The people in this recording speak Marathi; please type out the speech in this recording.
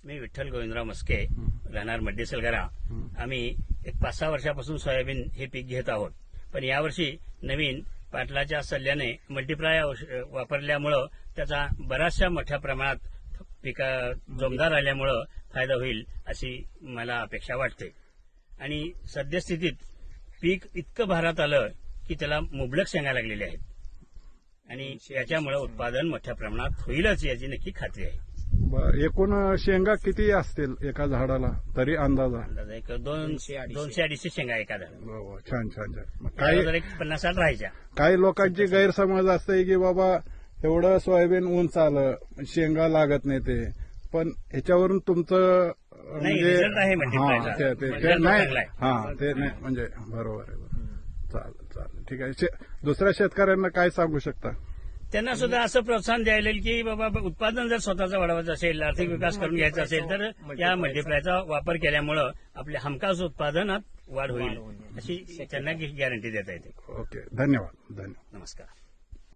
मी विठ्ठल गोविंदराव मस्के, राहणार मड्डी सलगरा. आम्ही एक 5-6 वर्षापासून सोयाबीन हे पीक घेत आहोत. पण यावर्षी नवीन पाटलाच्या सल्ल्याने मल्टीप्लाय वापरल्यामुळं त्याचा बराचशा मोठ्या प्रमाणात पिका जोमदार आल्यामुळं फायदा होईल अशी मला अपेक्षा वाटते. आणि सद्यस्थितीत पीक इतकं भारात आलं की त्याला मुबलक शेंगा लागलेल्या आहेत आणि याच्यामुळे उत्पादन मोठ्या प्रमाणात होईलच याची नक्की खात्री आहे. एकूण शेंगा किती असतील एका झाडाला तरी अंदाजा? अंदाजा एक 200-250 शेंगा एका झाडाला. छान छान छान. काही 50-60 राहायच्या. काही लोकांची गैरसमज असते की बाबा एवढं सोयाबीन उंच आलं, शेंगा लागत नाही ते. पण ह्याच्यावरून तुमचं रिझल्ट आहे ते नाही म्हणजे बरोबर आहे. चालेल चालेल ठीक आहे. दुसऱ्या शेतकऱ्यांना काय सांगू शकता? त्यांना सुद्धा असं प्रोत्साहन द्यायला की बाबा उत्पादन जर स्वतःचा वाढवायचं असेल, आर्थिक विकास करून घ्यायचा असेल तर या मल्टीप्लायचा वापर केल्यामुळं आपल्या हमखास उत्पादनात वाढ होईल अशी त्यांना गॅरंटी देता येते. ओके, धन्यवाद. नमस्कार.